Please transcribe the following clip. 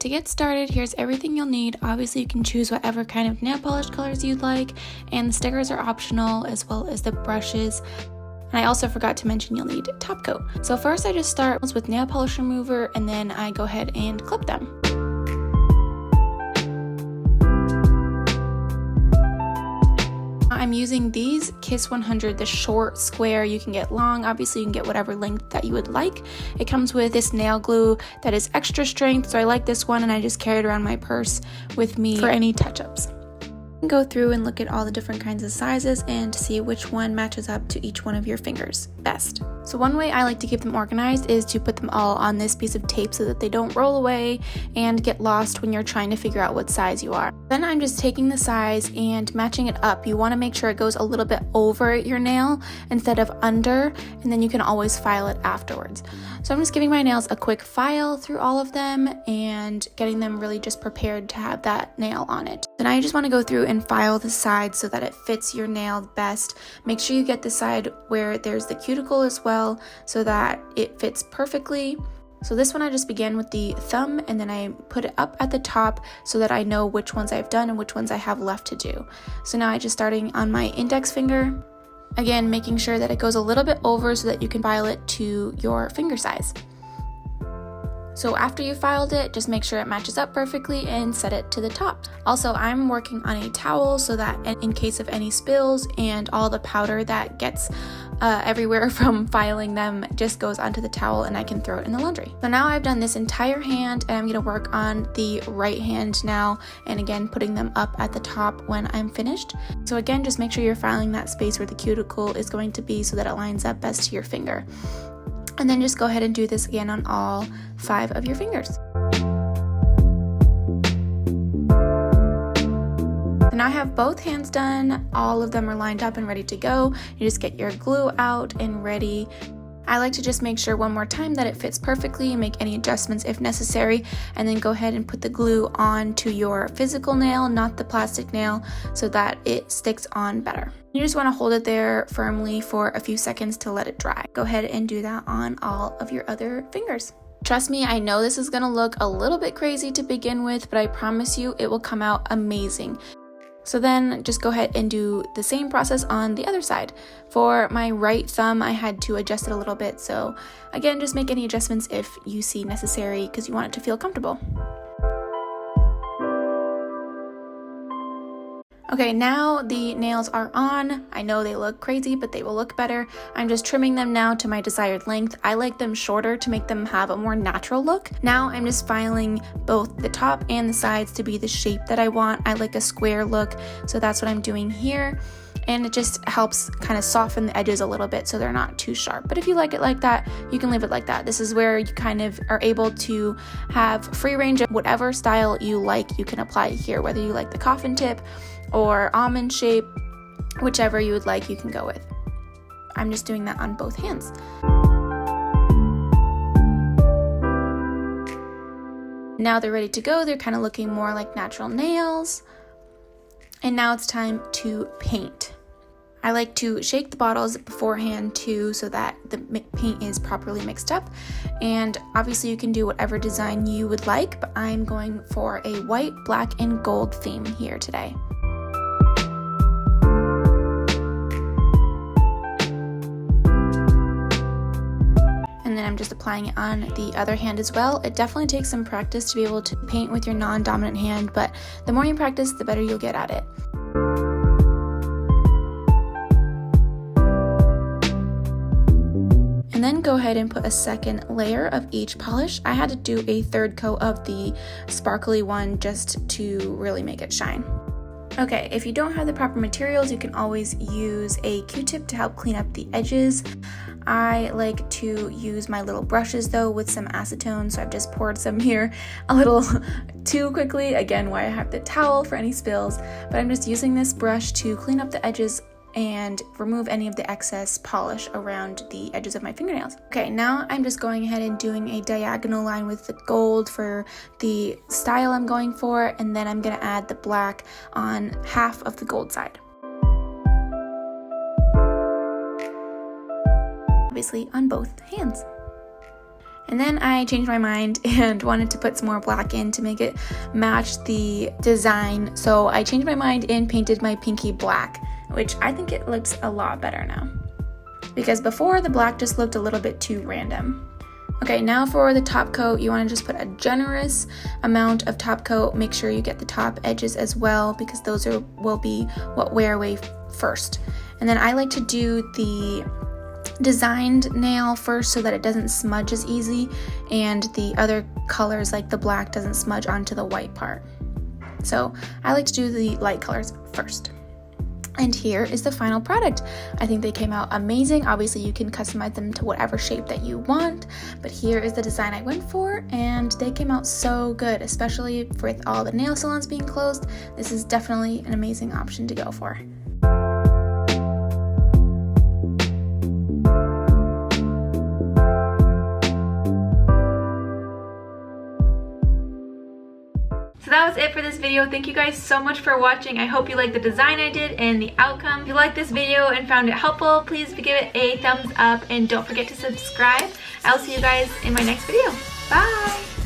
To get started, here's everything you'll need. Obviously, you can choose whatever kind of nail polish colors you'd like, and the stickers are optional as well as the brushes. And I also forgot to mention you'll need top coat. So first I just start with nail polish remover and then I go ahead and clip them. I'm using these Kiss 100, the short square. You can get long, obviously you can get whatever length that you would like. It comes with this nail glue that is extra strength, so I like this one and I just carry it around my purse with me for any touch-ups. Go through and look at all the different kinds of sizes and see which one matches up to each one of your fingers best. So one way I like to keep them organized is to put them all on this piece of tape so that they don't roll away and get lost when you're trying to figure out what size you are. Then I'm just taking the size and matching it up. You want to make sure it goes a little bit over your nail instead of under, and then you can always file it afterwards. So I'm just giving my nails a quick file through all of them and getting them really just prepared to have that nail on it. Then I just want to go through and file the side so that it fits your nail best. Make sure you get the side where there's the cuticle as well so that it fits perfectly. So this one I just began with the thumb and then I put it up at the top so that I know which ones I've done and which ones I have left to do. So now I'm just starting on my index finger. Again, making sure that it goes a little bit over so that you can file it to your finger size. So after you filed it, just make sure it matches up perfectly and set it to the top. Also, I'm working on a towel so that in case of any spills and all the powder that gets everywhere from filing them just goes onto the towel and I can throw it in the laundry. So now I've done this entire hand and I'm going to work on the right hand now, and again putting them up at the top when I'm finished. So again, just make sure you're filing that space where the cuticle is going to be so that it lines up best to your finger. And then just go ahead and do this again on all 5 of your fingers. So now I have both hands done. All of them are lined up and ready to go. You just get your glue out and ready. I like to just make sure one more time that it fits perfectly, make any adjustments if necessary, and then go ahead and put the glue onto your physical nail, not the plastic nail, so that it sticks on better. You just want to hold it there firmly for a few seconds to let it dry. Go ahead and do that on all of your other fingers. Trust me, I know this is going to look a little bit crazy to begin with, but I promise you it will come out amazing. So then just go ahead and do the same process on the other side. For my right thumb, I had to adjust it a little bit. So again, just make any adjustments if you see necessary because you want it to feel comfortable. Okay, now the nails are on. I know they look crazy, but they will look better. I'm just trimming them now to my desired length. I like them shorter to make them have a more natural look. Now I'm just filing both the top and the sides to be the shape that I want. I like a square look, so that's what I'm doing here. And it just helps kind of soften the edges a little bit so they're not too sharp. But if you like it like that, you can leave it like that. This is where you kind of are able to have free range of whatever style you like. You can apply here, whether you like the coffin tip or almond shape, whichever you would like, you can go with. I'm just doing that on both hands. Now they're ready to go. They're kind of looking more like natural nails. And now it's time to paint. I like to shake the bottles beforehand too so that the paint is properly mixed up. And obviously you can do whatever design you would like, but I'm going for a white, black, and gold theme here today. And then I'm just applying it on the other hand as well. It definitely takes some practice to be able to paint with your non-dominant hand, but the more you practice, the better you'll get at it. And then go ahead and put a second layer of each polish. I had to do a third coat of the sparkly one just to really make it shine. Okay, if you don't have the proper materials, you can always use a Q-tip to help clean up the edges. I like to use my little brushes though with some acetone, so I've just poured some here a little too quickly. Again, why I have the towel for any spills, but I'm just using this brush to clean up the edges and remove any of the excess polish around the edges of my fingernails. Okay, now I'm just going ahead and doing a diagonal line with the gold for the style I'm going for, and then I'm gonna add the black on half of the gold side. Obviously on both hands. And then I changed my mind and wanted to put some more black in to make it match the design. So I changed my mind and painted my pinky black, which I think it looks a lot better now. Because before, the black just looked a little bit too random. Okay, now for the top coat, you want to just put a generous amount of top coat. Make sure you get the top edges as well, because those will be what wear away first. And then I like to do the designed nail first so that it doesn't smudge as easy, and the other colors like the black doesn't smudge onto the white part. So I like to do the light colors first. And here is the final product. I think they came out amazing. Obviously you can customize them to whatever shape that you want, but here is the design I went for, and they came out so good, especially with all the nail salons being closed. This is definitely an amazing option to go for. So that was it for this video. Thank you guys so much for watching. I hope you liked the design I did and the outcome. If you liked this video and found it helpful, please give it a thumbs up and don't forget to subscribe. I'll see you guys in my next video. Bye!